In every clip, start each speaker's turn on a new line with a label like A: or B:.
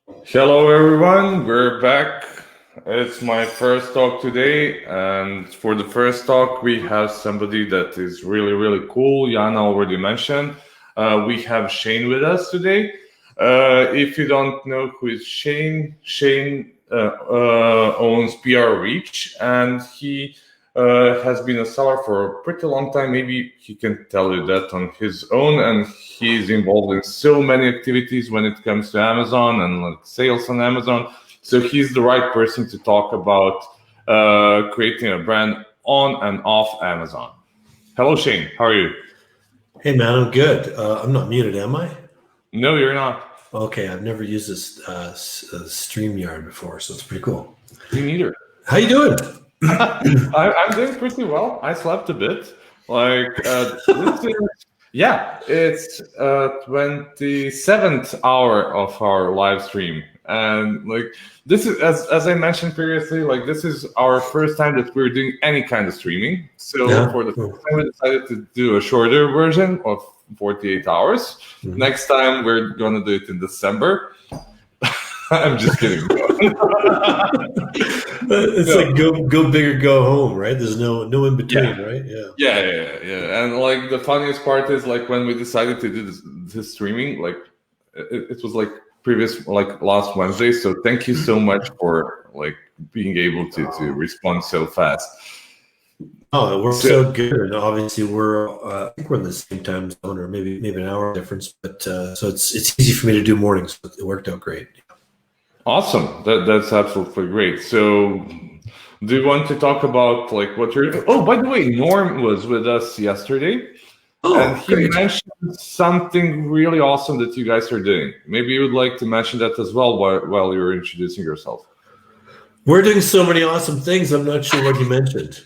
A: Hello, everyone. We're back. It's my first talk today, and for the first talk, we have somebody that is really, really cool. Jana already mentioned. We have Shane with us today. If you don't know who is Shane, Shane owns PR Reach, and he has been a seller for a pretty long time. Maybe he can tell you that on his own. And he's involved in so many activities when it comes to Amazon and like sales on Amazon. So he's the right person to talk about creating a brand on and off Amazon. Hello, Shane. How are you?
B: Hey man, I'm good. I'm not muted, am I?
A: No, you're not.
B: Okay, I've never used this StreamYard before, so it's pretty cool.
A: Me neither.
B: How you doing?
A: I'm doing pretty well. I slept a bit. Like this is, yeah, it's 27th hour of our live stream, and like this is as I mentioned previously, like this is our first time that we're doing any kind of streaming. So
B: Yeah.
A: for the first time, we decided to do a shorter version of 48 hours.
B: Mhm.
A: Next time, we're gonna do it in December. I'm just kidding.
B: It's
A: No.
B: like go big or go home, right? There's no in between, right? Yeah.
A: Yeah. And like the funniest part is like when we decided to do this streaming, like it was like previous like last Wednesday. So thank you so much for like being able to respond so fast.
B: Oh, it works
A: So
B: so good, and obviously I think we're in the same time zone, or maybe an hour difference. But so it's easy for me to do mornings. So it worked out great.
A: awesome. That's absolutely great. So do you want to talk about like what you're oh, by the way, Norm was with us yesterday. And
B: Oh,
A: he
B: great.
A: mentioned something really awesome that you guys are doing. Maybe you would like to mention that as well while you're introducing yourself.
B: We're doing so many awesome things. I'm not sure what you mentioned.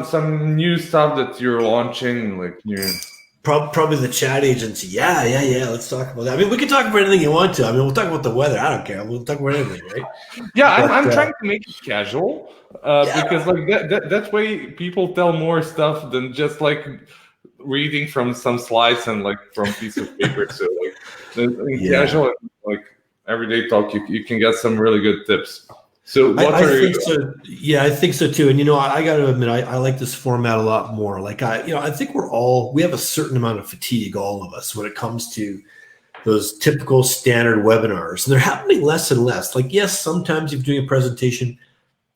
A: Some new stuff that you're launching, like new.
B: Probably the chat agency. Yeah. Let's talk about that. I mean, we can talk about anything you want to. I mean, we'll talk about the weather. I don't care. We'll talk about anything, right?
A: Yeah, I'm,
B: But
A: I'm trying to make it casual because
B: yeah,
A: like that way people tell more stuff than just like reading from some slides and like from piece of paper. So like in
B: yeah.
A: casual like everyday talk, you can get some really good tips. So what
B: I
A: are you?
B: think so. Yeah, I think so too. And I got to admit, I like this format a lot more. Like I think we have a certain amount of fatigue, all of us, when it comes to those typical standard webinars, and they're happening less and less. Like, yes, sometimes if you're doing a presentation,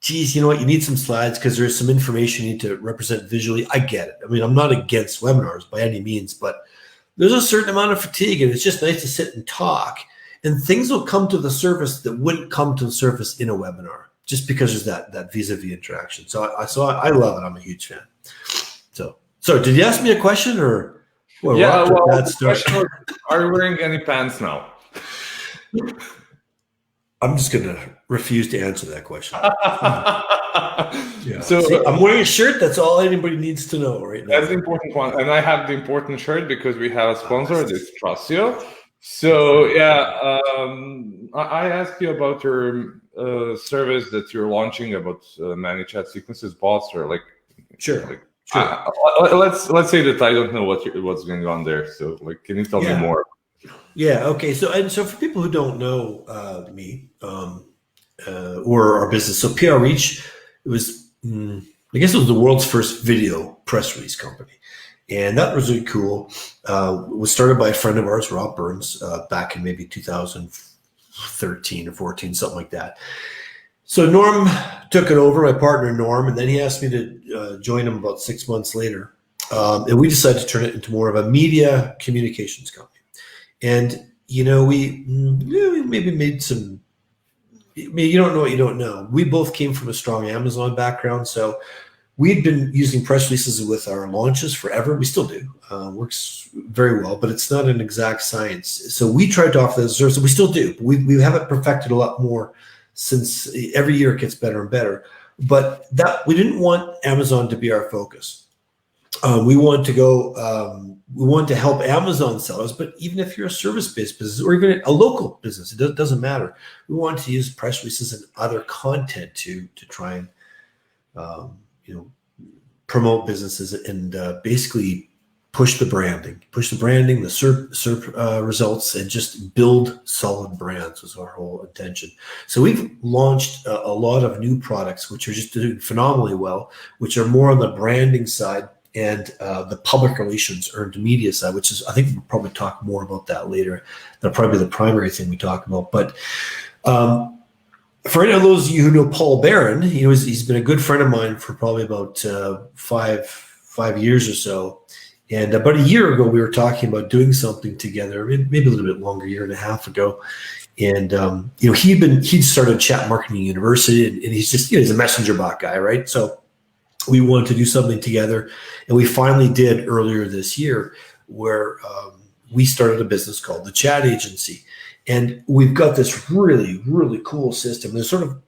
B: geez, you know what, you need some slides because there's some information you need to represent visually. I get it. I mean, I'm not against webinars by any means, but there's a certain amount of fatigue, and it's just nice to sit and talk. And things will come to the surface that wouldn't come to the surface in a webinar, just because there's that vis-a-vis interaction. So I love it. I'm a huge fan. So did you ask me a question, or well, we're
A: Yeah,
B: off to a
A: well,
B: bad
A: the
B: start?
A: question was, are you wearing any pants now?
B: I'm just gonna refuse to answer that question. Yeah.
A: So
B: See, I'm wearing a shirt. That's all anybody needs to know right now.
A: that's the important one, and I have the important shirt because we have a sponsor, this Trustio. So yeah, I asked you about your service that you're launching about managed chat sequences bots or like
B: Sure.
A: let's say that I don't know what's going on there. So like, can you tell me
B: Yeah.
A: more?
B: Yeah. Okay. So for people who don't know me or our business, so PR Reach, it was I guess it was the world's first video press release company, and that was really cool. It was started by a friend of ours, Rob Burns, back in maybe 2013 or 14, something like that. So Norm took it over, my partner Norm, and then he asked me to join him about 6 months later, and we decided to turn it into more of a media communications company. And we maybe made some. I mean, you don't know what you don't know. We both came from a strong Amazon background, so we'd been using press releases with our launches forever. We still do. Works very well, but it's not an exact science. So we tried to offer that as a service. We still do. We have it perfected a lot more since every year it gets better and better. But that we didn't want Amazon to be our focus. We want to go. We want to help Amazon sellers, but even if you're a service-based business or even a local business, it doesn't matter. We want to use press releases and other content to try and promote businesses and basically push the branding, the SERP results, and just build solid brands was our whole intention. So we've launched a lot of new products, which are just doing phenomenally well, which are more on the branding side and the public relations earned media side, which is, I think we'll probably talk more about that later. That'll probably be the primary thing we talk about. But for any of those of you who know Paul Barron, he's been a good friend of mine for probably about 5 years or so. And about a year ago, we were talking about doing something together, maybe a little bit longer, 1.5 years ago. And he'd started Chat Marketing University, and he's just he's a messenger bot guy, right? So we wanted to do something together, and we finally did earlier this year, where we started a business called the Chat Agency. And we've got this really, really cool system. There's sort of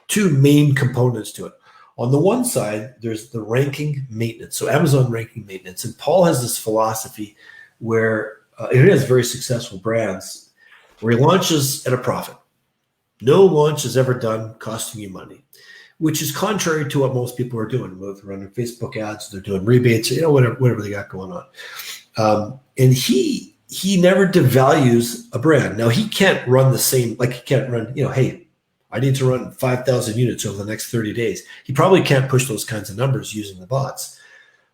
B: two main components to it. On the one side, there's the ranking maintenance, so Amazon ranking maintenance. And Paul has this philosophy where it has very successful brands, where he launches at a profit. No launch is ever done costing you money, which is contrary to what most people are doing. Whether they're running Facebook ads, they're doing rebates, whatever they got going on. And he never devalues a brand. Now, he can't run the same, like he can't run, hey, I need to run 5,000 units over the next 30 days. He probably can't push those kinds of numbers using the bots,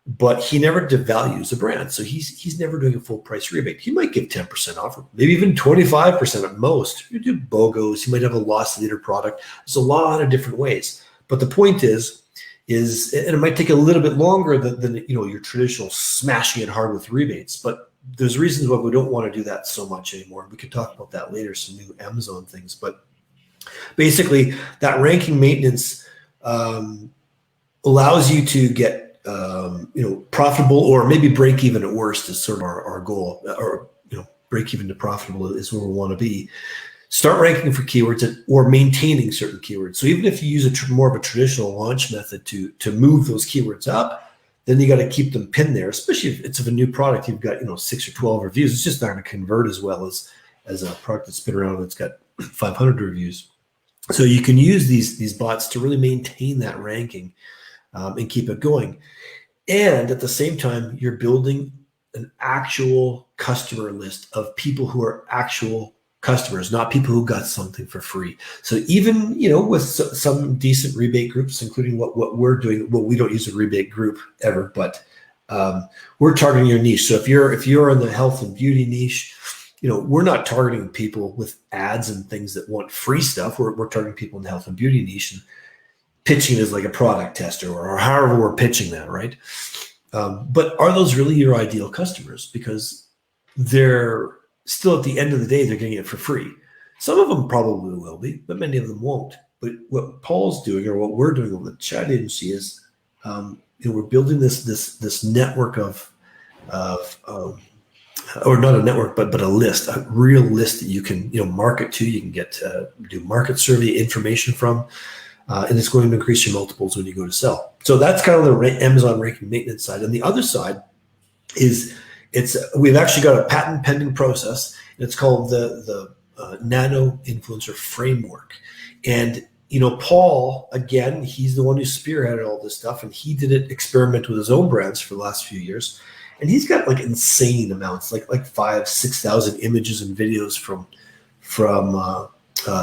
B: but he never devalues a brand. So he's never doing a full price rebate. He might give 10% off, maybe even 25% at most. You do BOGOs. He might have a loss leader product. There's a lot of different ways. But the point is, and it might take a little bit longer than your traditional smashing it hard with rebates, but there's reasons why we don't want to do that so much anymore. We could talk about that later, some new Amazon things. But basically, that ranking maintenance allows you to get profitable, or maybe break even at worst is sort of our goal, or break even to profitable is where we want to be. Start ranking for keywords or maintaining certain keywords. So even if you use more of a traditional launch method to move those keywords up, then you got to keep them pinned there, especially if it's of a new product. You've got 6 or 12 reviews. It's just not going to convert as well as a product that's been around that's got 500 reviews. So you can use these bots to really maintain that ranking and keep it going. And at the same time, you're building an actual customer list of people who are actual customers, not people who got something for free. So even, with some decent rebate groups, including what we're doing, well, we don't use a rebate group ever, but we're targeting your niche. So if you're in the health and beauty niche, we're not targeting people with ads and things that want free stuff. We're targeting people in the health and beauty niche and pitching it as like a product tester or however we're pitching that, right? But are those really your ideal customers? Because they're still, at the end of the day, they're getting it for free. Some of them probably will be, but many of them won't. But what Paul's doing, or what we're doing with the Chat Agency, is we're building this network of or not a network, but a list, a real list that you can market to. You can get do market survey information from, and it's going to increase your multiples when you go to sell. So that's kind of the Amazon ranking maintenance side. And the other side is we've actually got a patent pending process. And it's called the Nano Influencer Framework. And Paul, again, he's the one who spearheaded all this stuff, and he did it experiment with his own brands for the last few years. And he's got like insane amounts, like 5,000-6,000 images and videos from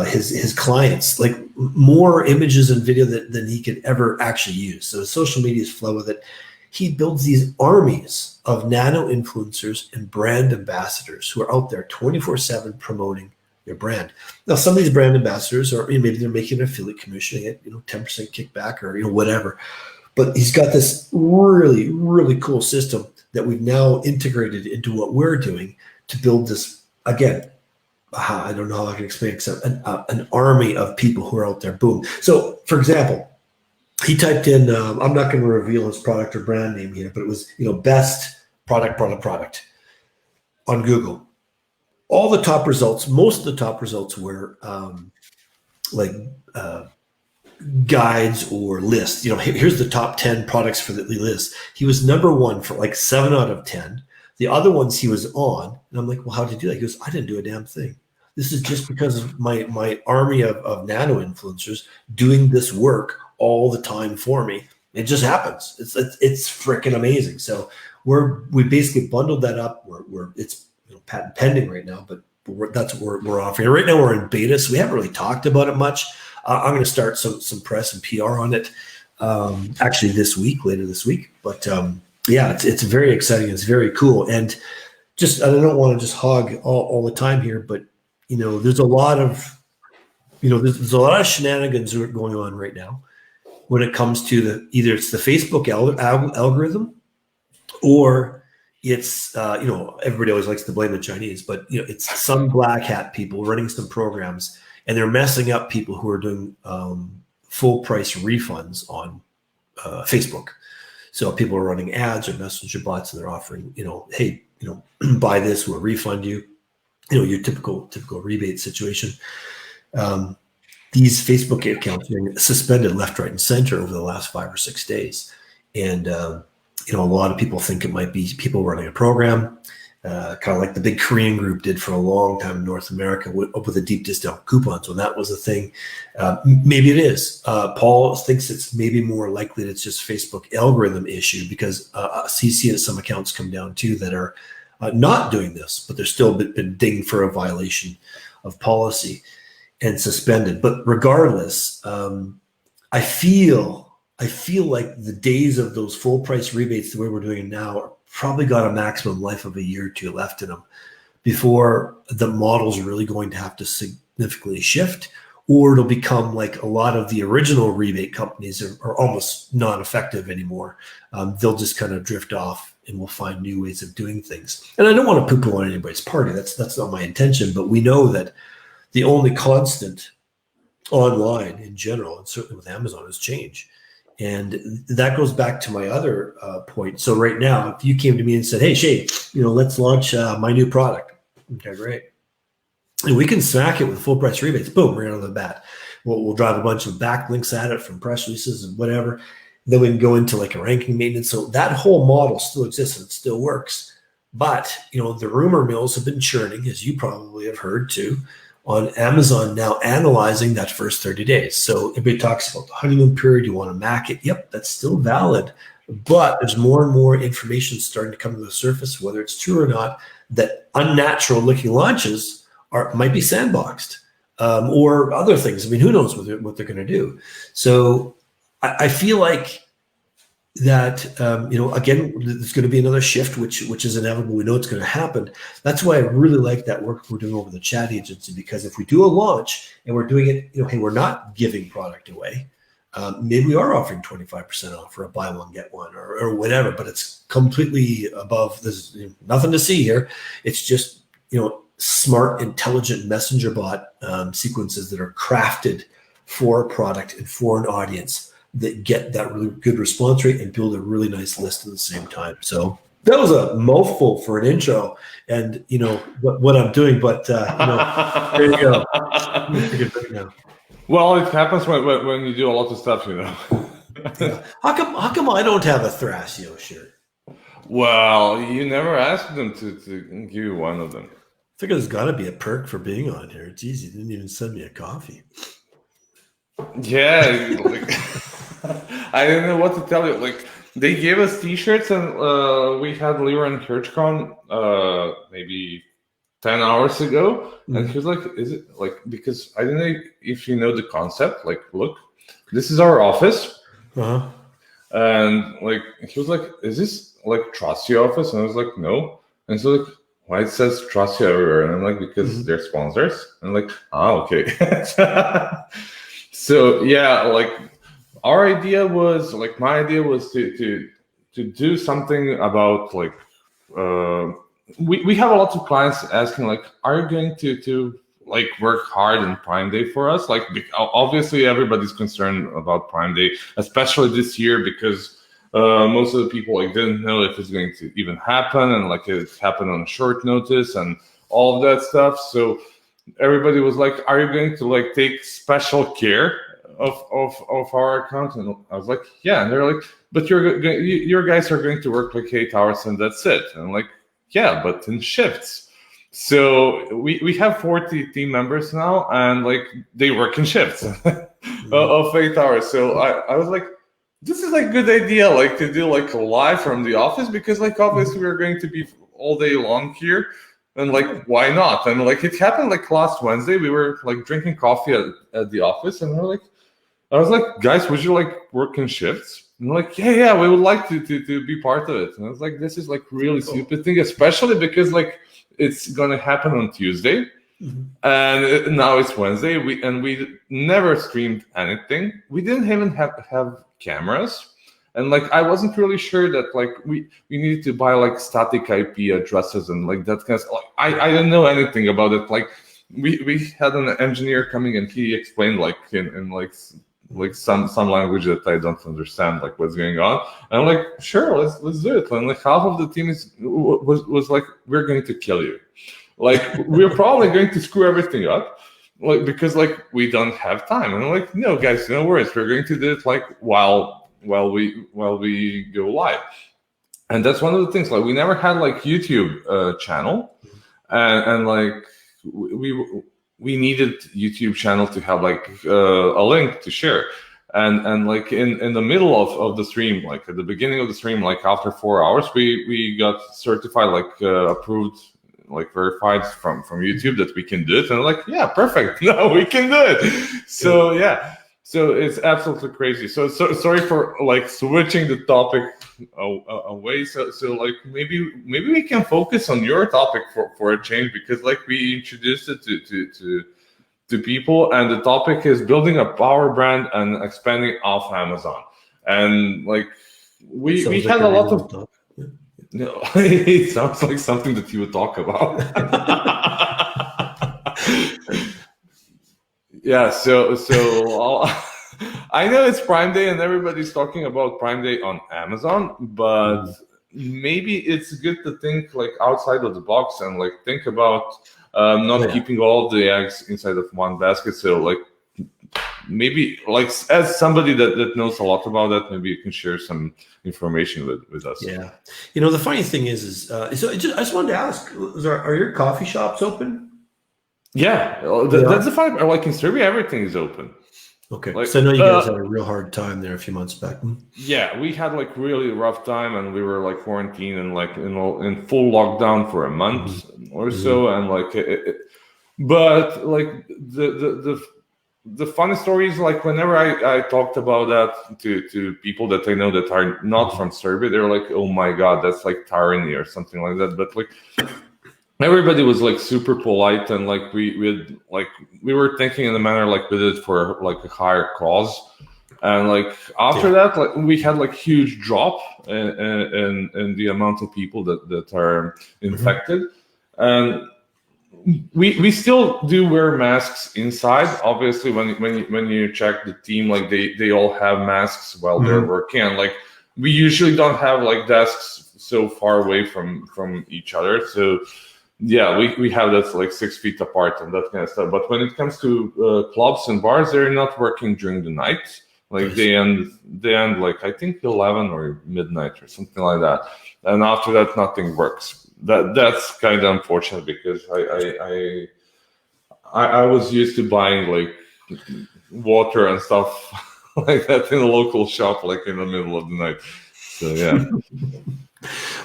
B: his clients, like more images and video than he could ever actually use. So social media is flow with it. He builds these armies of nano influencers and brand ambassadors who are out there 24/7 promoting their brand. Now, some of these brand ambassadors are maybe they're making an affiliate commission, they get 10% kickback or whatever. But he's got this really, really cool system that we've now integrated into what we're doing to build this, again, I don't know how I can explain it, except an army of people who are out there. Boom. So, for example, he typed in, I'm not going to reveal his product or brand name here, but it was, best product on Google. All the top results, most of the top results were guides or lists. Here's the top 10 products for the list. He was number one for like 7 out of 10. The other ones he was on, and I'm like, well, how did you do that? He goes, I didn't do a damn thing. This is just because of my army of nano influencers doing this work all the time for me. It just happens. It's freaking amazing. So we basically bundled that up. It's patent pending right now, but that's what we're offering. Right now we're in beta, so we haven't really talked about it much. I'm going to start some press and PR on it actually later this week. But yeah, it's very exciting. It's very cool. And I don't want to just hog all the time here, but there's a lot of there's a lot of shenanigans going on right now when it comes to either it's the Facebook algorithm, or it's everybody always likes to blame the Chinese, but it's some black hat people running some programs, and they're messing up people who are doing full price refunds on Facebook. So people are running ads or messenger bots, and they're offering, hey, buy this, we'll refund you, your typical rebate situation. These Facebook accounts are being suspended left, right, and center over the last 5 or 6 days. And, a lot of people think it might be people running a program, kind of like the big Korean group did for a long time in North America with a deep discount coupons when that was a thing. Maybe it is. Paul thinks it's maybe more likely that it's just Facebook algorithm issue, because he's seen some accounts come down too that are not doing this, but they're still been dinged for a violation of policy and suspended. But regardless, I feel like the days of those full price rebates, the way we're doing it now, are probably got a maximum life of a year or two left in them before the model's really going to have to significantly shift, or it'll become like a lot of the original rebate companies are almost non-effective anymore. They'll just kind of drift off, and we'll find new ways of doing things. And I don't want to poo-poo on anybody's party. That's not my intention, but we know that the only constant online in general, and certainly with Amazon, is change. And that goes back to my other point. So right now, if you came to me and said, hey, Shay, let's launch my new product. Okay, great. And we can smack it with full price rebates. Boom, right out of the bat. We'll drive a bunch of backlinks at it from press releases and whatever. Then we can go into like a ranking maintenance. So that whole model still exists and it still works. But, the rumor mills have been churning, as you probably have heard too, on Amazon now analyzing that first 30 days. So everybody talks about the honeymoon period. You want to mac it. Yep, that's still valid. But there's more and more information starting to come to the surface, whether it's true or not, that unnatural looking launches might be sandboxed or other things. I mean, who knows what they're going to do. So I feel like that, again, there's going to be another shift, which is inevitable. We know it's going to happen. That's why I really like that work we're doing over the chat agency, because if we do a launch and we're doing it, hey, we're not giving product away. Maybe we are offering 25% off for a buy one, get one or whatever, but it's completely above. There's nothing to see here. It's just, smart, intelligent messenger bot sequences that are crafted for a product and for an audience that get that really good response rate and build a really nice list at the same time. So that was a mouthful for an intro, and what I'm doing, but there you go.
A: Well, it happens when you do a lot of stuff,
B: Yeah. How come I don't have a Thrasio shirt?
A: Well, you never asked them to give you one of them.
B: I figure there's got to be a perk for being on here. It's easy. You didn't even send me a coffee.
A: Yeah, I didn't know what to tell you. Like, they gave us T-shirts, and we had Leroy and Hirschcon maybe 10 hours ago, and he was like, "Is it like?" Because I don't know if you know the concept. Like, look, this is our office, and like he was like, "Is this like Trustio office?" And I was like, "No." And so like, why it says Trustio everywhere? And I'm like, because they're sponsors. And I'm like, okay. So yeah, like our idea was like my idea was to do something about like we have a lot of clients asking like, are you going to like work hard on Prime Day for us? Like obviously everybody's concerned about Prime Day, especially this year because most of the people like didn't know if it's going to even happen, and like it happened on short notice and all of that stuff. So everybody was like, are you going to like take special care of our account? And I was like, yeah. And they're like, but your guys are going to work like 8 hours and that's it. And I'm like, yeah, but in shifts. So we have 40 team members now, and like they work in shifts of 8 hours. So I was like, this is like a good idea, like to do like a live from the office, because like obviously we're going to be all day long here, and like why not? And like it happened like last Wednesday, we were like drinking coffee at the office, and we're like, I was like, guys, would you like work in shifts? And they're like, yeah, we would like to be part of it. And I was like, this is like really stupid thing, especially because like it's gonna happen on Tuesday. And now it's Wednesday. We never streamed anything. We didn't even have cameras, and like I wasn't really sure that like we needed to buy like static IP addresses and like that kind of like I didn't know anything about it. Like we had an engineer coming and he explained like in like some language that I don't understand like what's going on. And I'm like, sure, let's do it. And like half of the team was like, we're going to kill you. Like we're probably going to screw everything up, like because like we don't have time. And I'm like, no, guys, no worries. We're going to do it like while we go live. And that's one of the things. Like we never had like YouTube channel, and like we needed YouTube channel to have like a link to share. And like in the middle of the stream, like at the beginning of the stream, like after 4 hours, we got certified, like approved, like verified from YouTube that we can do it. And like, yeah, perfect. No, we can do it. So yeah, so it's absolutely crazy. So sorry for like switching the topic away. So like maybe we can focus on your topic for a change, because like we introduced it to people, and the topic is building a power brand and expanding off Amazon. And like we had a lot of. No, it sounds like something that you would talk about. Yeah, so I know it's Prime Day and everybody's talking about Prime Day on Amazon, but maybe it's good to think like outside of the box and like think about not keeping all the eggs inside of one basket. So like maybe like as somebody that knows a lot about that, maybe you can share some information with us.
B: Yeah, the funny thing is so I just wanted to ask: are your coffee shops open?
A: Yeah, that's the funny part. Like in Serbia, everything is open.
B: Okay, like, so I know you guys had a real hard time there a few months back.
A: Yeah, we had like really rough time, and we were like quarantined and like in full lockdown for a month or so, and like but like the funny story is like whenever I talked about that to people that I know that are not from Serbia, they're like, oh my god, that's like tyranny or something like that. But like everybody was like super polite, and like we were thinking in a manner like we did it for like a higher cause. And like after that, like we had like huge drop in the amount of people that are infected. And we still do wear masks inside. Obviously, when you check the team, like they all have masks while they're working, and like we usually don't have like desks so far away from each other. So yeah, we have that like 6 feet apart and that kind of stuff. But when it comes to clubs and bars, they're not working during the night. Like they end like I think 11 or midnight or something like that. And after that, nothing works. That's kind of unfortunate, because I was used to buying like water and stuff like that in a local shop, like in the middle of the night. So yeah.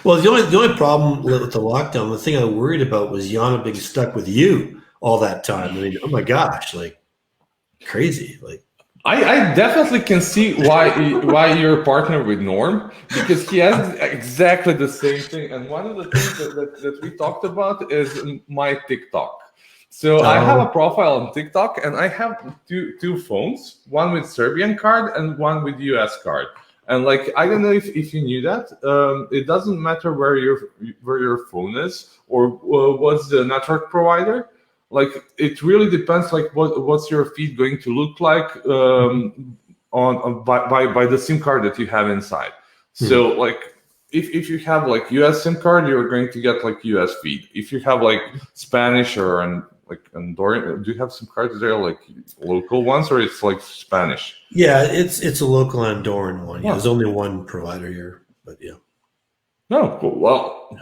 B: Well, the only problem with the lockdown, the thing I worried about was Yana being stuck with you all that time. I mean, oh my gosh, like crazy, like.
A: I definitely can see why you're a partner with Norm, because he has exactly the same thing. And one of the things that we talked about is my TikTok. So I have a profile on TikTok, and I have two phones, one with Serbian card and one with US card. And like I don't know if you knew that, it doesn't matter where your phone is or what's the network provider. Like it really depends, like what's your feed going to look like by the SIM card that you have inside. So like if you have like US SIM card, you're going to get like US feed. If you have like Spanish or like Andorian, do you have SIM cards there, like local ones, or it's like Spanish?
B: Yeah, it's a local Andorran one. Yeah, there's only one provider here, but yeah.
A: No, well.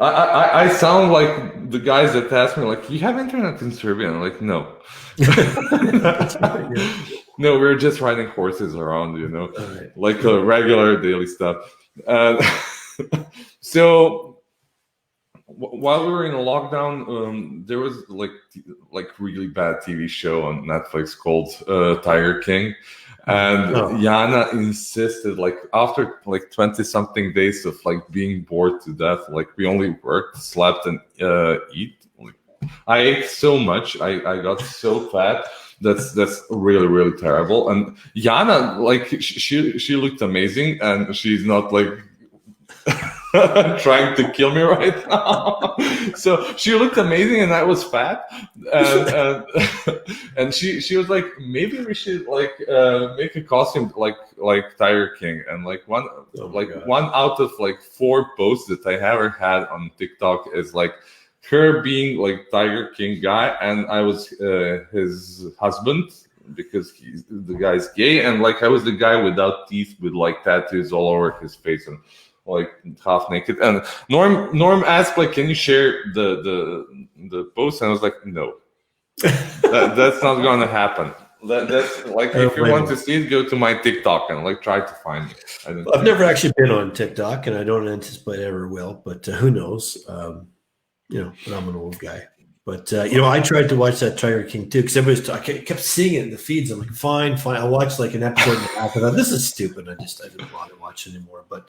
A: I sound like the guys that ask me, like, you have internet in Serbia? And I'm like, no.
B: That's right, yeah.
A: No, we're just riding horses around,
B: All right.
A: like a regular daily stuff. Uh, so while we were in a lockdown, there was like really bad TV show on Netflix called Tiger King, and
B: Oh,
A: Yana insisted, like after like 20 something days of like being bored to death, like we only worked, slept, and eat. Like, I ate so much, I got so fat. That's really really terrible. And Yana, like she looked amazing, and she's not like trying to kill me right now. So she looked amazing, and I was fat, and and she was like, maybe we should like make a costume like Tiger King, and like
B: oh my
A: like
B: God.
A: one out of like 4 posts that I ever had on TikTok is like her being like Tiger King guy, and I was his husband because the guy's gay, and like I was the guy without teeth with like tattoos all over his face and like half naked. And Norm asked like, can you share the post? And I was like, no, that's not gonna happen. That's like, if you want to see it, go to my TikTok and like try to find me. I don't
B: I've
A: care.
B: never actually been on TikTok, and I don't anticipate I ever will. But who knows? But I'm an old guy. But I tried to watch that Tiger King too because I kept seeing it in the feeds. I'm like, fine. I watched like an episode and a half. I thought, this is stupid. I didn't want to watch anymore. But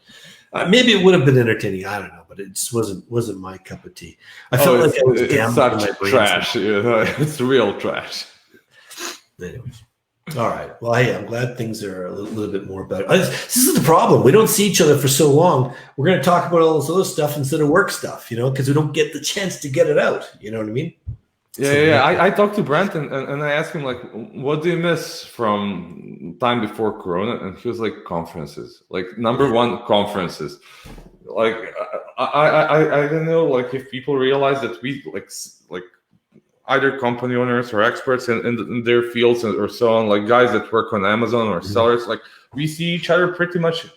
B: maybe it would have been entertaining. I don't know, but it just wasn't my cup of tea. I felt like I was
A: It's
B: gambling
A: such
B: my brain.
A: trash. It's real trash.
B: Anyways. All right. Well, hey, I'm glad things are a little bit more better. This is the problem. We don't see each other for so long. We're going to talk about all this other stuff instead of work stuff, because we don't get the chance to get it out. You know what I mean?
A: Yeah. I talked to Brent and I asked him like, what do you miss from time before Corona? And he was like, conferences. Like number one, conferences. Like I don't know, like if people realize that we like either company owners or experts in their fields or so on, like guys that work on Amazon or sellers, like we see each other pretty much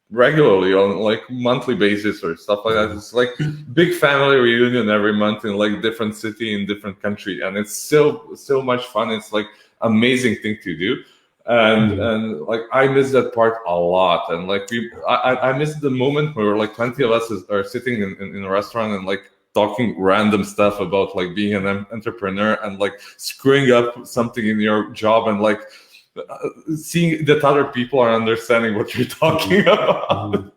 A: regularly on like monthly basis or stuff like that. It's like big family reunion every month in like different city in different country, and it's so much fun. It's like amazing thing to do. And like I miss that part a lot, and like I miss the moment where like 20 of us are sitting in a restaurant and like talking random stuff about like being an entrepreneur and like screwing up something in your job and like seeing that other people are understanding what you're talking about.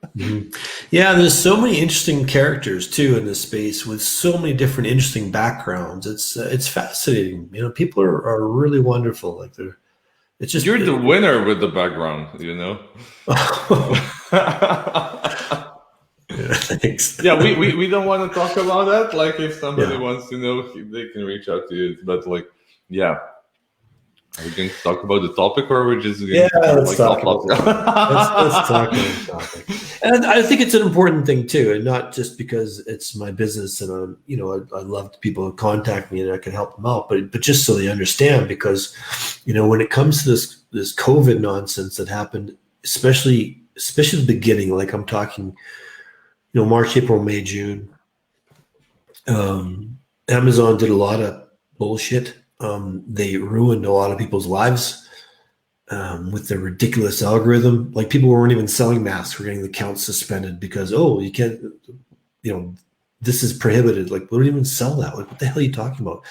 B: Yeah, there's so many interesting characters too in this space with so many different interesting backgrounds. It's fascinating. People are really wonderful. Like it's just
A: You're the winner with the background.
B: Thanks.
A: Yeah, we don't want to talk about that. Like if somebody wants to know, they can reach out to you. But like, yeah. Are we going to talk about the topic, or we're just going
B: let's talk about the topic. And I think it's an important thing too, and not just because it's my business and I love people who contact me and I can help them out, but just so they understand, because when it comes to this COVID nonsense that happened, especially the beginning, like I'm talking, March, April, May, June, Amazon did a lot of bullshit. They ruined a lot of people's lives with their ridiculous algorithm. Like people weren't even selling masks, were getting the count suspended because, you can't, this is prohibited. Like we don't even sell that. Like what the hell are you talking about?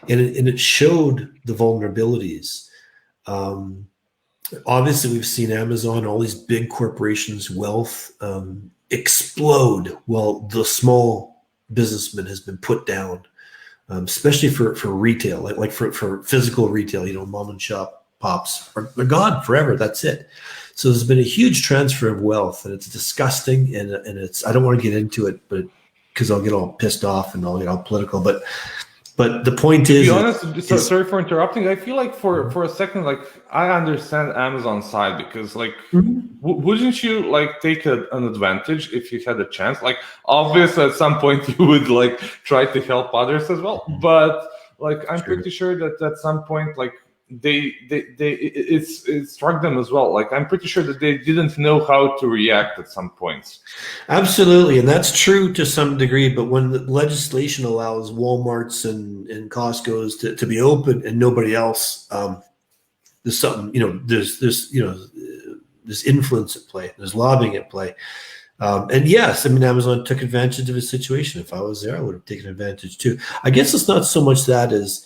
B: And it showed the vulnerabilities. Obviously, we've seen Amazon, all these big corporations' wealth explode while the small businessman has been put down. Especially for retail, like for physical retail, mom and shop pops are gone forever. That's it. So there's been a huge transfer of wealth, and it's disgusting. And it's, I don't want to get into it, but because I'll get all pissed off and I'll get all political. But the point is,
A: to be honest, sorry for interrupting. I feel like for a second, like I understand Amazon's side, because like, wouldn't you like take an advantage if you had a chance? Like, obviously, at some point you would like try to help others as well. But like, I'm pretty sure that at some point, like it struck them as well. Like I'm pretty sure that they didn't know how to react at some points.
B: Absolutely, and that's true to some degree. But when the legislation allows WalMarts and Costco's to be open and nobody else, there's something, there's influence at play. There's lobbying at play. And yes, I mean, Amazon took advantage of his situation. If I was there, I would have taken advantage too. I guess it's not so much that is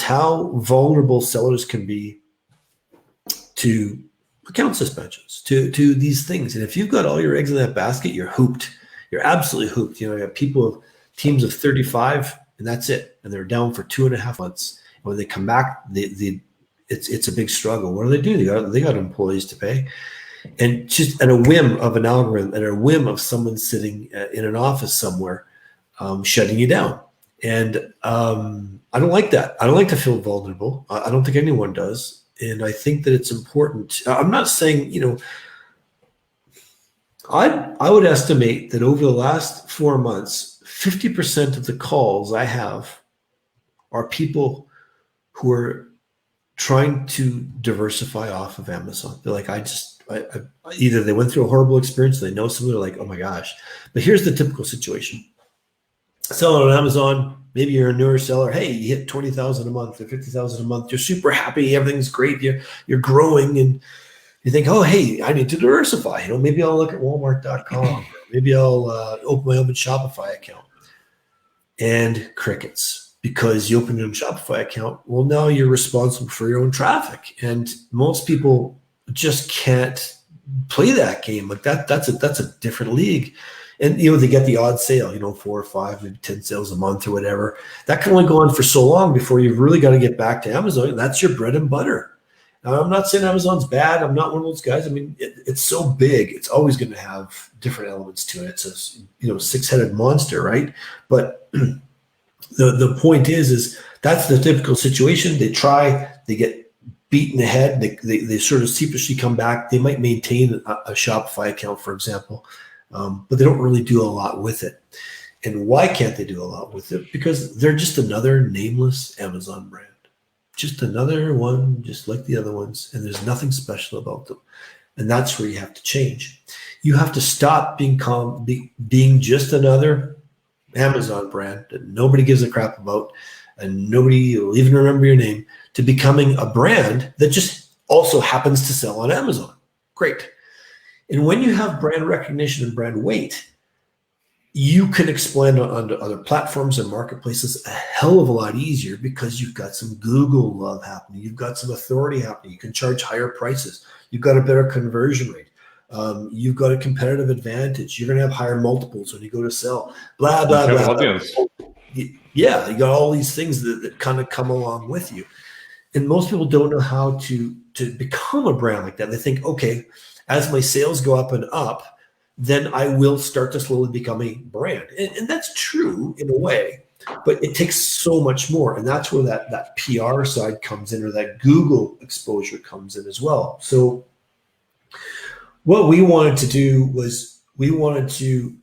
B: how vulnerable sellers can be to account suspensions, to these things. And if you've got all your eggs in that basket, you're hooped. You're absolutely hooped. You have people, teams of 35, and that's it. And they're down for 2.5 months. And when they come back, it's a big struggle. What do? They got employees to pay. And just at a whim of an algorithm, at a whim of someone sitting in an office somewhere, shutting you down. And I don't like that. I don't like to feel vulnerable. I don't think anyone does. And I think that it's important. I'm not saying, I would estimate that over the last 4 months, 50% of the calls I have are people who are trying to diversify off of Amazon. They're like, either they went through a horrible experience, they know someone, they're like, oh my gosh. But here's the typical situation. Selling on Amazon, maybe you're a newer seller. Hey, you hit 20,000 a month or 50,000 a month. You're super happy. Everything's great. You're growing, and you think, oh, hey, I need to diversify. Maybe I'll look at Walmart.com. Maybe I'll open my own Shopify account. And crickets, because you open your own Shopify account. Well, now you're responsible for your own traffic, and most people just can't play that game. Like that's a different league. And they get the odd sale, 4 or 5, maybe 10 sales a month or whatever. That can only go on for so long before you've really got to get back to Amazon. And that's your bread and butter. Now, I'm not saying Amazon's bad. I'm not one of those guys. I mean, it's so big. It's always going to have different elements to it. It's a 6-headed monster, right? But the point is that's the typical situation. They try, they get beat in the head. They sort of sheepishly come back. They might maintain a Shopify account, for example. But they don't really do a lot with it. And why can't they do a lot with it? Because they're just another nameless Amazon brand. Just another one, just like the other ones. And there's nothing special about them. And that's where you have to change. You have to stop being just another Amazon brand that nobody gives a crap about and nobody will even remember your name, to becoming a brand that just also happens to sell on Amazon. Great. And when you have brand recognition and brand weight, you can expand onto other platforms and marketplaces a hell of a lot easier because you've got some Google love happening. You've got some authority happening. You can charge higher prices. You've got a better conversion rate. You've got a competitive advantage. You're going to have higher multiples when you go to sell. Blah, blah, blah.
A: Audience.
B: Yeah, you got all these things that kind of come along with you. And most people don't know how to become a brand like that. They think, okay, as my sales go up and up, then I will start to slowly become a brand. And that's true in a way, but it takes so much more. And that's where that PR side comes in, or that Google exposure comes in as well. So what we wanted to do was we wanted to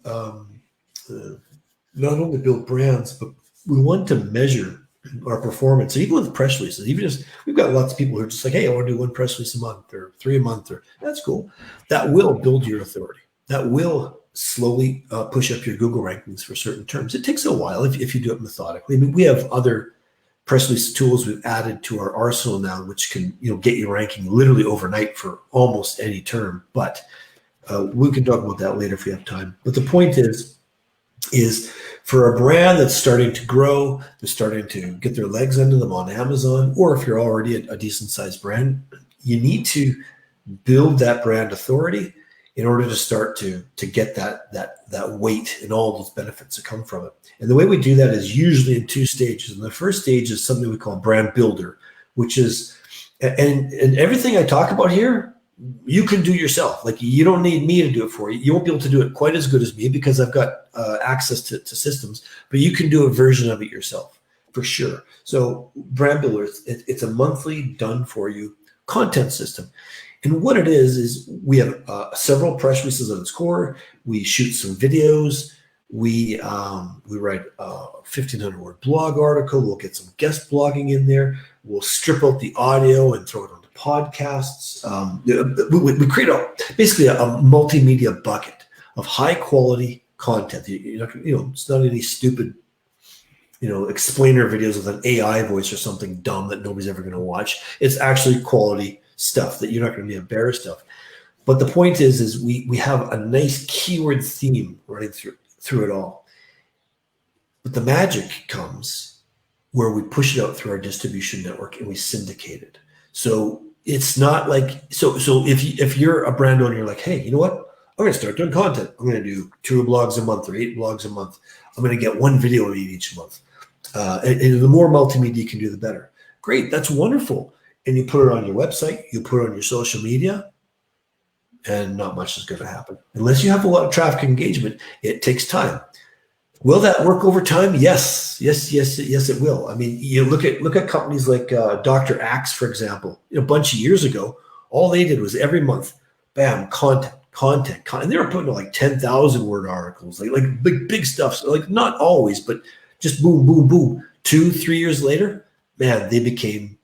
B: not only build brands, but we wanted to measure our performance. So even with press releases, even if we've got lots of people who are just like, hey, I want to do 1 press release a month or 3 a month, or that's cool. That will build your authority. That will slowly push up your Google rankings for certain terms. It takes a while if you do it methodically. I mean, we have other press release tools we've added to our arsenal now, which can get you ranking literally overnight for almost any term. But we can talk about that later if we have time. But the point is for a brand that's starting to grow, they're starting to get their legs under them on Amazon, or if you're already a decent sized brand, you need to build that brand authority in order to start to get that weight and all those benefits that come from it. And the way we do that is usually in 2 stages. And the first stage is something we call brand builder, which is, and everything I talk about here, you can do yourself. Like, you don't need me to do it for you. You won't be able to do it quite as good as me because I've got access to systems, but you can do a version of it yourself for sure. So brand builder, it's a monthly done for you content system. And what it is we have several press releases at its core. We shoot some videos. We write a 1,500 word blog article. We'll get some guest blogging in there. We'll strip out the audio and throw it onto podcasts. We create basically a multimedia bucket of high quality content. It's not any stupid, explainer videos with an AI voice or something dumb that nobody's ever going to watch. It's actually quality stuff that you're not going to be embarrassed of. But the point is we have a nice keyword theme running through it all. But the magic comes where we push it out through our distribution network and we syndicate it. So it's not like, so if you're a brand owner, you're like, hey, you know what? I'm going to start doing content. I'm going to do 2 blogs a month or 8 blogs a month. I'm going to get 1 video made each month. And the more multimedia you can do, the better. Great. That's wonderful. And you put it on your website, you put it on your social media, and not much is going to happen. Unless you have a lot of traffic engagement, it takes time. Will that work over time? Yes, it will. I mean, you look at companies like Dr. Axe, for example. A bunch of years ago, all they did was every month, bam, content. And they were putting out like 10,000 word articles, like big stuff. So like not always, but just boom, boom, boom. 2-3 years later, man, they became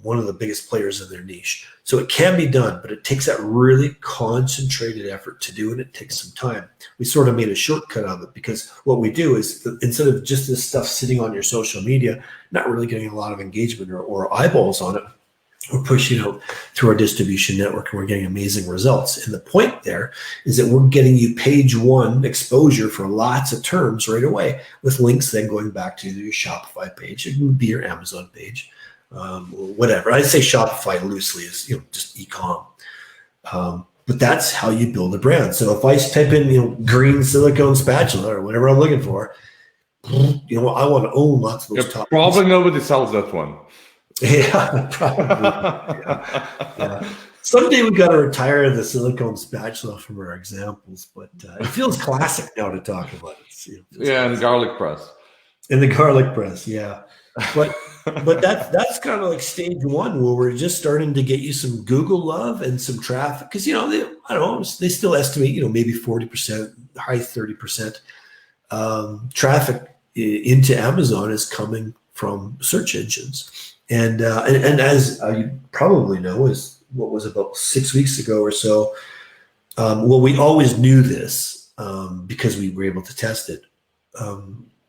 B: one of the biggest players in their niche. So it can be done, but it takes that really concentrated effort to do, and it takes some time. We sort of made a shortcut of it because what we do is instead of just this stuff sitting on your social media, not really getting a lot of engagement or eyeballs on it, we're pushing out through our distribution network and we're getting amazing results. And the point there is that we're getting you page 1 exposure for lots of terms right away with links then going back to your Shopify page. It would be your Amazon page. Whatever. I say Shopify loosely is just e-com. But that's how you build a brand. So if I type in green silicone spatula or whatever I'm looking for, I want to own lots of those topics.
A: Probably nobody sells that one.
B: Yeah, probably. Yeah. Someday we got to retire the silicone spatula from our examples, but it feels classic now to talk about it.
A: And garlic press.
B: And the garlic press, yeah. But that's kind of like stage 1 where we're just starting to get you some Google love and some traffic because they still estimate maybe 40%, high 30% traffic into Amazon is coming from search engines, and as you probably know, is what was about 6 weeks ago or so. Well, we always knew this because we were able to test it.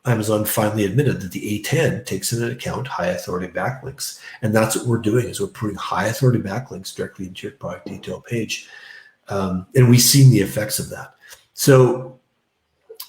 B: Amazon finally admitted that the A10 takes into account high authority backlinks. And that's what we're doing is we're putting high authority backlinks directly into your product detail page. And we've seen the effects of that. So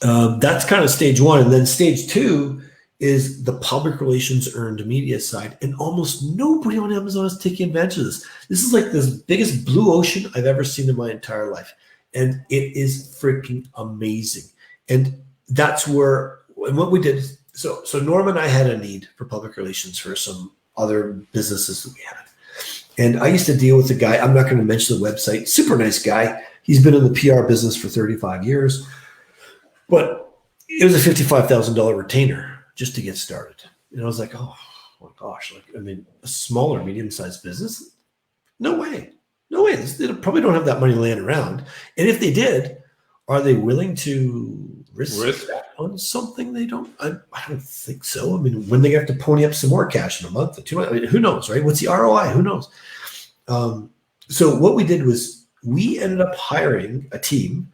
B: that's kind of stage 1. And then stage 2 is the public relations earned media side. And almost nobody on Amazon is taking advantage of this. This is like the biggest blue ocean I've ever seen in my entire life. And it is freaking amazing. And that's where, and what we did, so Norm and I had a need for public relations for some other businesses that we had. And I used to deal with a guy, I'm not going to mention the website, super nice guy. He's been in the PR business for 35 years, but it was a $55,000 retainer just to get started. And I was like, oh my gosh, a smaller, medium-sized business? No way. They probably don't have that money laying around. And if they did, are they willing to risk that on something they don't? I don't think so. When they have to pony up some more cash in a month or 2 months, who knows, right? What's the ROI? Who knows? So what we did was we ended up hiring a team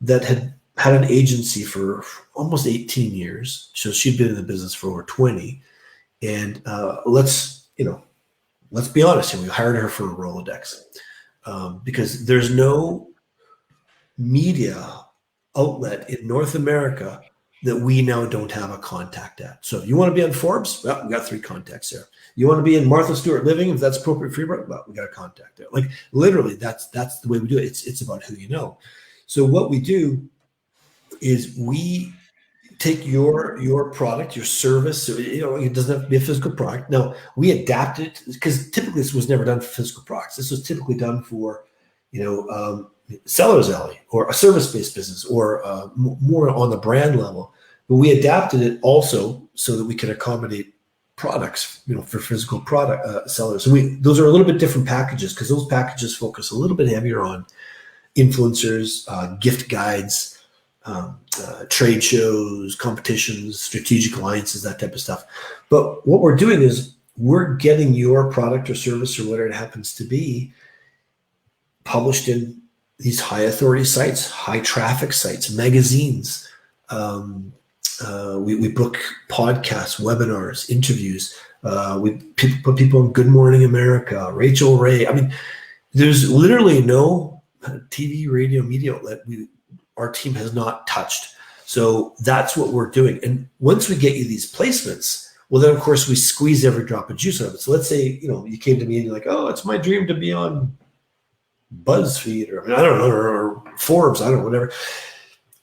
B: that had an agency for almost 18 years. So she'd been in the business for over 20. And let's be honest, and we hired her for a Rolodex because there's no media outlet in North America that we now don't have a contact at. So if you want to be on Forbes, well, we got 3 contacts there. You want to be in Martha Stewart Living, if that's appropriate for you, well, we got a contact there. Like literally, that's the way we do it. It's about who you know. So what we do is we take your product, your service. So, it doesn't have to be a physical product. No, we adapt it because typically this was never done for physical products. This was typically done for, seller's alley or a service-based business or more on the brand level. But we adapted it also so that we can accommodate products, for physical product sellers. So those are a little bit different packages because those packages focus a little bit heavier on influencers, gift guides, trade shows, competitions, strategic alliances, that type of stuff. But what we're doing is we're getting your product or service or whatever it happens to be published in these high authority sites, high traffic sites, magazines. We book podcasts, webinars, interviews. We put people on Good Morning America, Rachel Ray. I mean, there's literally no TV, radio, media outlet our team has not touched. So that's what we're doing. And once we get you these placements, well, then of course we squeeze every drop of juice out of it. So let's say, you came to me and you're like, oh, it's my dream to be on BuzzFeed or I don't know, or Forbes, I don't know, whatever.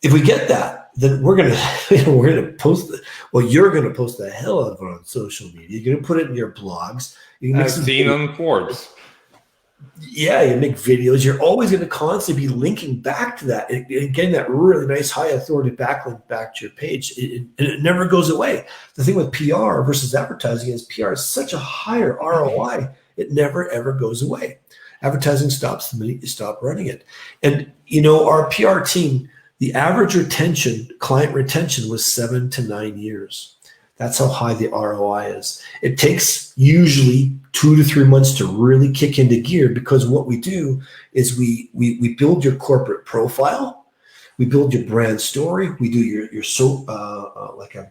B: If we get that, then we're gonna post it. Well, you're gonna post the hell out of it on social media. You're gonna put it in your blogs.
A: I've seen on Forbes.
B: Yeah, you make videos. You're always going to constantly be linking back to that and getting that really nice high authority backlink back to your page. And it never goes away. The thing with PR versus advertising is PR is such a higher ROI. It never, ever goes away. Advertising stops the minute you stop running it. And, our PR team, the average client retention was 7 to 9 years. That's how high the ROI is. It takes usually 2 to 3 months to really kick into gear because what we do is we build your corporate profile, we build your brand story, we do your like a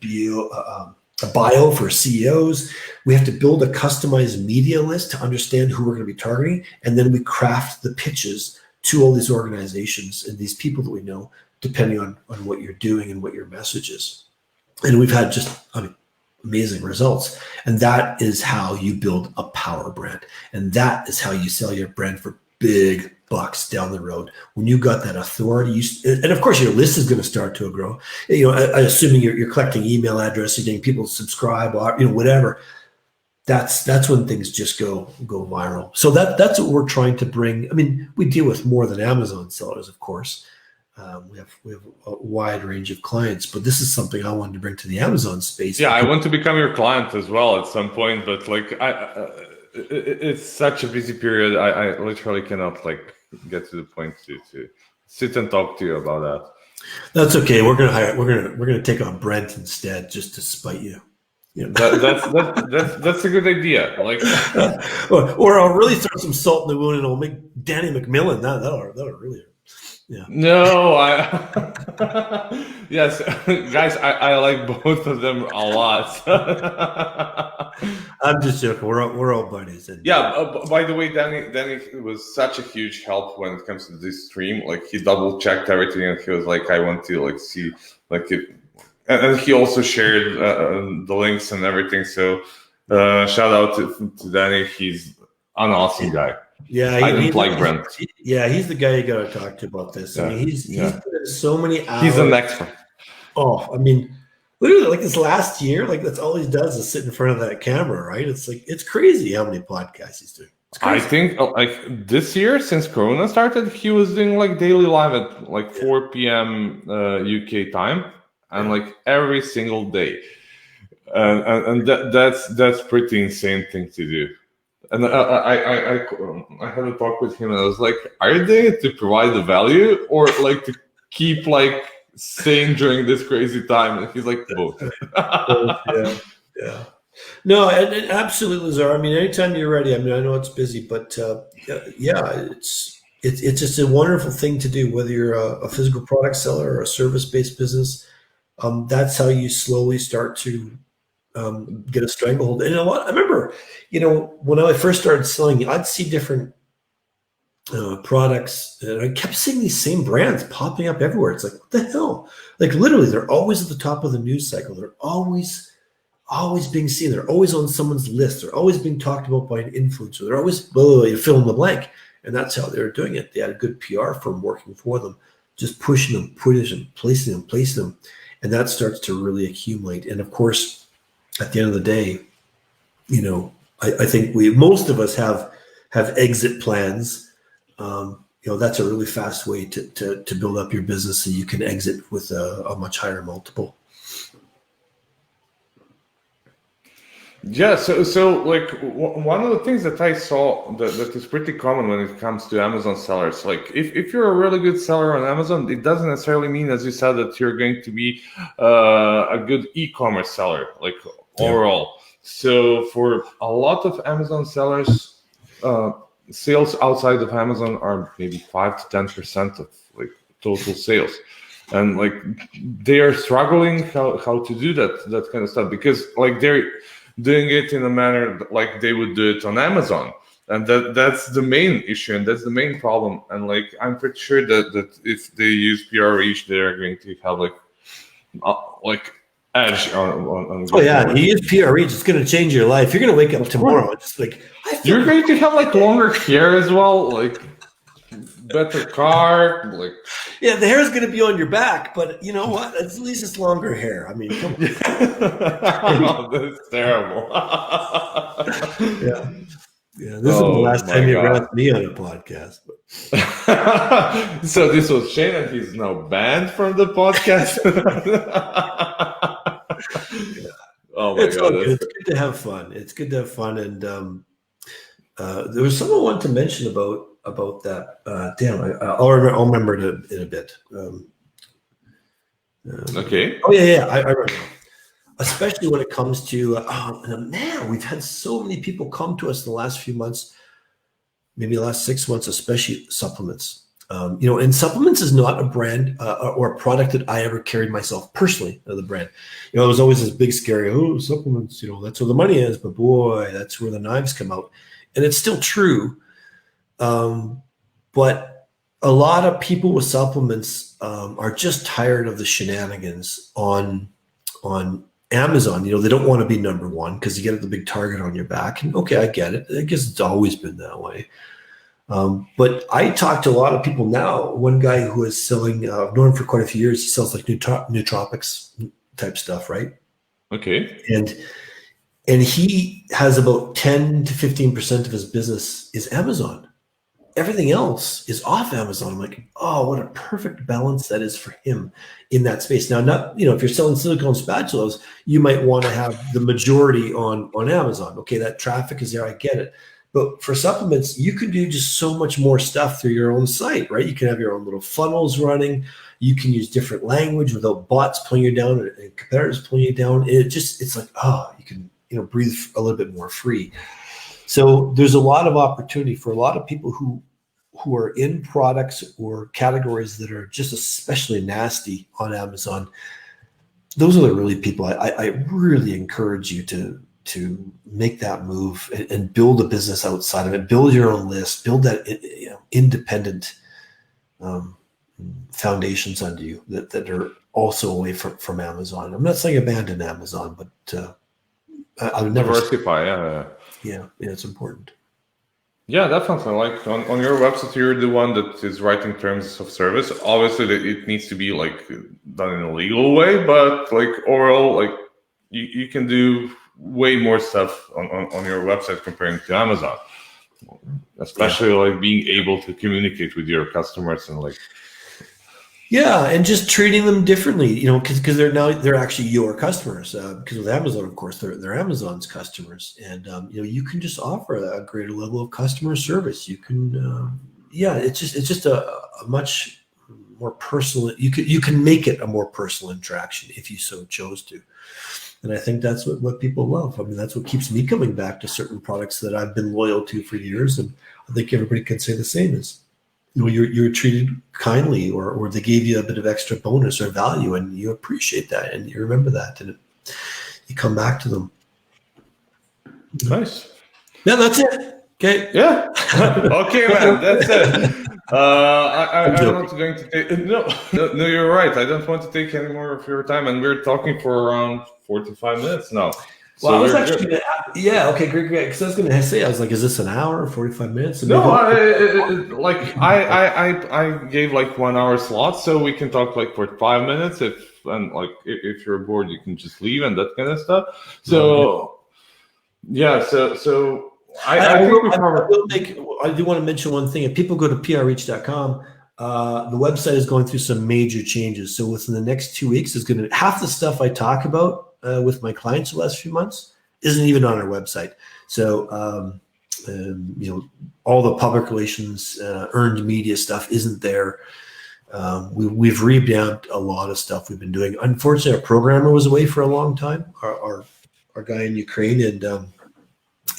B: bio for CEOs. We have to build a customized media list to understand who we're going to be targeting, and then we craft the pitches to all these organizations and these people that we know, depending on what you're doing and what your message is. And we've had amazing results. And that is how you build a power brand. And that is how you sell your brand for big bucks down the road. When you got that authority, and of course your list is going to start to grow. Assuming you're collecting email addresses, getting people to subscribe, or whatever. That's when things just go viral. So that's what we're trying to bring. I mean, we deal with more than Amazon sellers, of course. We have a wide range of clients, but this is something I wanted to bring to the Amazon space.
A: Yeah, I want to become your client as well at some point, but it's such a busy period. I literally cannot get to the point to sit and talk to you about that.
B: That's okay. We're gonna take on Brent instead, just to spite you.
A: That's a good idea.
B: Or I'll really throw some salt in the wound, and I'll make Danny McMillan. That'll really. Yeah.
A: No, yes, guys, I like both of them a lot.
B: I'm just joking. We're all buddies. And
A: by the way, Danny was such a huge help when it comes to this stream. He double checked everything, and he was like, "I want to see it," and he also shared the links and everything. So shout out to Danny. He's an awesome guy.
B: Yeah,
A: I didn't like Brent.
B: He's the guy you got to talk to about this. I mean, he's put in so many hours.
A: He's an expert.
B: Oh, I mean, literally, this last year, that's all he does is sit in front of that camera, right? It's crazy how many podcasts he's doing.
A: I think this year, since Corona started, he was doing daily live at 4 p.m. UK time, and every single day, and that's pretty insane thing to do. And I had a talk with him, and I was like, "Are they to provide the value, or to keep staying during this crazy time?" And he's like, "Both."
B: Yeah. No, and absolutely, Zara. I mean, anytime you're ready. I mean, I know it's busy, but it's just a wonderful thing to do. Whether you're a physical product seller or a service-based business, that's how you slowly start to get a stranglehold. And I remember, when I first started selling, I'd see different products, and I kept seeing these same brands popping up everywhere. It's like, what the hell? Literally, they're always at the top of the news cycle. They're always being seen. They're always on someone's list. They're always being talked about by an influencer. They're always fill in the blank. And that's how they were doing it. They had a good PR firm working for them, just pushing them, placing them. And that starts to really accumulate. And of course, at the end of the day, I think most of us have exit plans. That's a really fast way to build up your business so you can exit with a much higher multiple.
A: Yeah, so like one of the things that I saw that is pretty common when it comes to Amazon sellers, like if you're a really good seller on Amazon, it doesn't necessarily mean, as you said, that you're going to be a good e-commerce seller, like
B: Yeah.
A: overall. So for a lot of Amazon sellers, uh, sales outside of Amazon are maybe 5 to 10% of like total sales, and like they are struggling how to do that kind of stuff, because like they're doing it in a manner like they would do it on Amazon, and that's the main issue, and that's the main problem. And like I'm pretty sure that if they use PR reach, they're going to have like edge on
B: Oh
A: getting
B: yeah,
A: more.
B: you use PR reach. It's going to change your life. You're going to wake up tomorrow. It's like I feel
A: You're going to have like longer hair as well, like better car, like
B: yeah, the hair is going to be on your back, but you know what? At least it's longer hair. I mean, come on.
A: oh, that's terrible.
B: Yeah, yeah. This is the
A: Oh
B: last
A: my
B: time you ever
A: god.
B: asked me on a podcast. But
A: So this was Shane, and he's now banned from the podcast. Oh my
B: it's all
A: god,
B: good.
A: that's
B: It's good to have fun. It's good to have fun. And there was something I wanted to mention about that. I'll remember it in a bit.
A: okay.
B: Oh yeah. I remember. Especially when it comes to man, we've had so many people come to us in the last few months, maybe the last 6 months, especially supplements. And supplements is not a brand or a product that I ever carried myself personally. The brand, it was always this big scary, supplements. That's where the money is, but boy, that's where the knives come out, and it's still true. But a lot of people with supplements are just tired of the shenanigans on Amazon. They don't want to be number one because you get the big target on your back. And okay, I get it. I guess it's always been that way. But I talk to a lot of people now. One guy who is selling, I've known him for quite a few years. He sells like nootropics type stuff, right?
A: Okay.
B: And he has about 10 to 15% of his business is Amazon. Everything else is off Amazon. I'm like, oh, what a perfect balance that is for him in that space. Now, not if you're selling silicone spatulas, you might want to have the majority on Amazon. Okay, that traffic is there. I get it. But for supplements, you can do just so much more stuff through your own site, right? You can have your own little funnels running. You can use different language without bots pulling you down and competitors pulling you down. It's like, you can breathe a little bit more free. So there's a lot of opportunity for a lot of people who are in products or categories that are just especially nasty on Amazon. Those are the really people I really encourage you to make that move and build a business outside of it. Build your own list. Build that independent foundations under you that are also away from Amazon. I'm not saying abandon Amazon, but I would never
A: Diversify. Yeah,
B: it's important.
A: Yeah, definitely. Like on your website, you're the one that is writing terms of service. Obviously, it needs to be like done in a legal way, but like overall, like you can do way more stuff on your website comparing to Amazon, especially like being able to communicate with your customers and like.
B: Yeah, and just treating them differently, because they're actually your customers. Because with Amazon, of course, they're Amazon's customers, and you can just offer a greater level of customer service. You can, it's just a much more personal. You can make it a more personal interaction if you so chose to, and I think that's what people love. I mean, that's what keeps me coming back to certain products that I've been loyal to for years, and I think everybody can say the same. You're treated kindly, or they gave you a bit of extra bonus or value, and you appreciate that, and you remember that, and you come back to them.
A: Nice.
B: Yeah, that's it. Okay.
A: Yeah. Okay, man. That's it. I'm not going to take. No, you're right. I don't want to take any more of your time, and we're talking for around 45 minutes now.
B: Well, I was actually going to, okay, great. Because I was going to say, I was like, is this an hour or 45 minutes?
A: No, I gave like 1 hour slot, so we can talk like for 5 minutes. If you're bored, you can just leave and that kind of stuff. So, yeah, so I
B: do want to mention one thing. If people go to prreach.com, the website is going through some major changes. So within the next 2 weeks, half the stuff I talk about with my clients the last few months isn't even on our website. So all the public relations, earned media stuff isn't there. We've revamped a lot of stuff we've been doing. Unfortunately, our programmer was away for a long time. Our guy in Ukraine,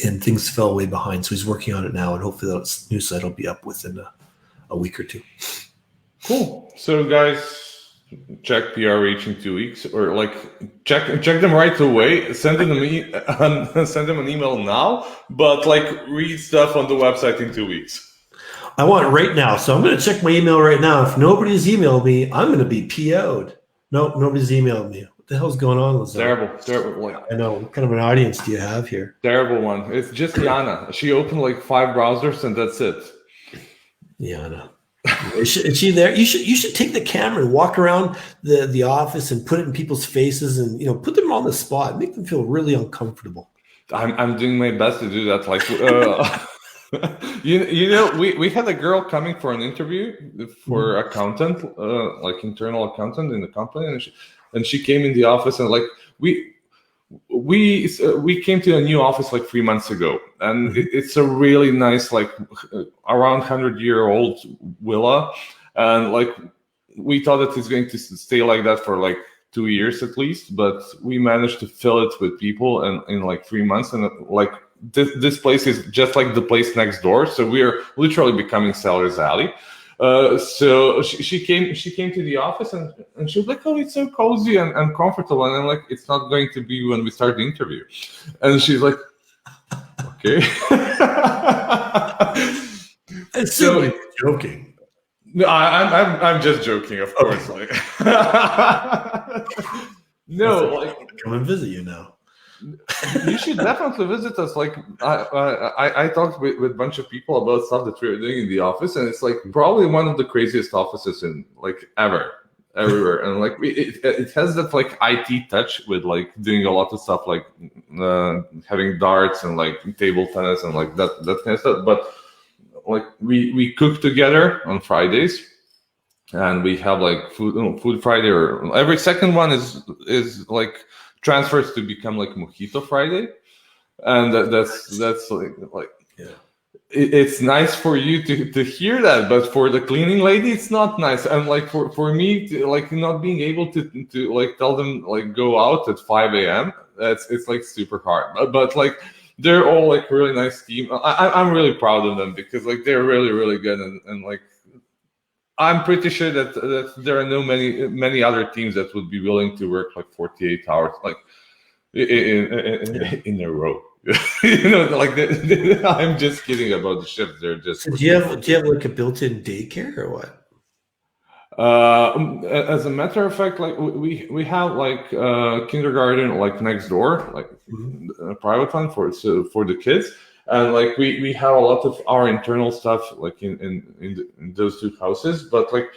B: and things fell way behind. So he's working on it now, and hopefully that new site will be up within a week or two.
A: Cool. So guys, check PRH in 2 weeks, or like check them right away. Send them an email now, but like read stuff on the website in 2 weeks.
B: I want it right now, so I'm going to check my email right now. If nobody's emailed me, I'm going to be PO'd. Nope, nobody's emailed me. What the hell's going on with that?
A: Terrible. Like,
B: I know. What kind of an audience do you have here?
A: Terrible one. It's just Yana. She opened like 5 browsers and that's it.
B: Yana. Is she there? You should take the camera and walk around the office and put it in people's faces and put them on the spot, make them feel really uncomfortable.
A: I'm doing my best to do that. Like we had a girl coming for an interview for accountant, like internal accountant in the company, and she came in the office, and like we came to a new office like 3 months ago, and it's a really nice, like around 100-year-old villa, and like we thought that it's going to stay like that for like 2 years at least, but we managed to fill it with people in like 3 months, and like this place is just like the place next door, so we are literally becoming Sellers Alley. So she came to the office, and she was like, "Oh, it's so cozy and comfortable," and I'm like, "It's not going to be when we start the interview," and she's like, "Okay."
B: So joking.
A: No, I'm just joking, of course. Like, no, like,
B: come and visit you now.
A: You should definitely visit us. Like, I talked with a bunch of people about stuff that we're doing in the office, and it's like probably one of the craziest offices in like everywhere. And like it has that like IT touch with like doing a lot of stuff, like having darts and like table tennis and like that kind of stuff. But like we cook together on Fridays, and we have like food Friday, or every second one is like transfers to become like Mojito Friday, and that's like
B: yeah.
A: It's nice for you to hear that, but for the cleaning lady, it's not nice. And like for me, to, like not being able to like tell them like go out at 5 a.m. It's like super hard. But like they're all like really nice team. I'm really proud of them because like they're really good, and like I'm pretty sure that there are many other teams that would be willing to work like 48 hours like in a row. Like I'm just kidding about the shifts. They're just.
B: So do you have like a built-in daycare or what?
A: As a matter of fact, like we have like kindergarten like next door, like a private one for the kids. And like we have a lot of our internal stuff like in those two houses, but like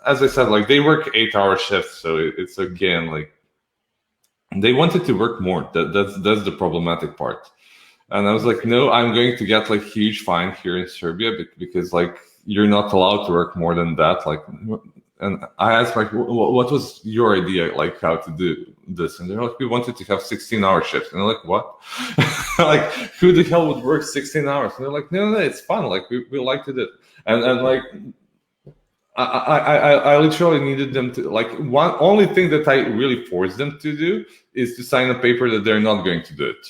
A: as I said, like they work 8-hour shifts, so it's again like they wanted to work more. That's the problematic part. And I was like, no, I'm going to get like huge fine here in Serbia because like you're not allowed to work more than that. Like, and I asked like, what was your idea, like how to do this? And they're like, we wanted to have 16-hour shifts. And I'm like, what? Like, who the hell would work 16 hours? And they're like, no, it's fun. Like, we like to do it. And like, I literally needed them to, like, only thing that I really forced them to do is to sign a paper that they're not going to do it.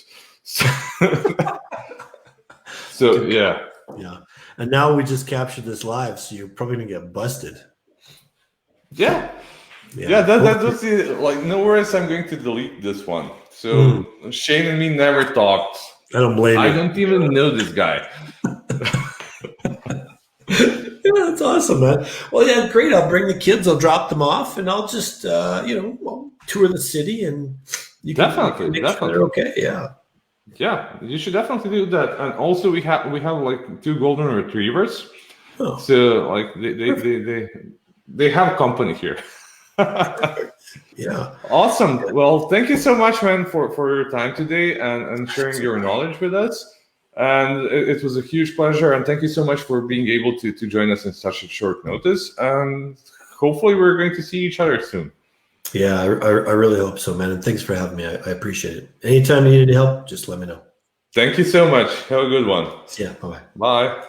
A: So yeah.
B: Yeah. And now we just captured this live, so you're probably gonna get busted.
A: Yeah. That's it. Like, no worries, I'm going to delete this one. So Shane and me never talked.
B: I don't blame you.
A: I don't even know this guy.
B: Yeah, that's awesome, man. Well, yeah, great. I'll bring the kids. I'll drop them off, and I'll just, I'll tour the city, and you can
A: definitely.
B: Sure okay, yeah.
A: Yeah, you should definitely do that. And also, we have like 2 golden retrievers.
B: Oh.
A: So like they have company here.
B: Yeah.
A: Awesome. Well, thank you so much, man, for your time today and sharing your knowledge with us. And it was a huge pleasure. And thank you so much for being able to join us in such a short notice. And hopefully we're going to see each other soon.
B: Yeah, I really hope so, man. And thanks for having me. I appreciate it. Anytime you need any help, just let me know.
A: Thank you so much. Have a good one.
B: See ya. Bye bye.
A: Bye.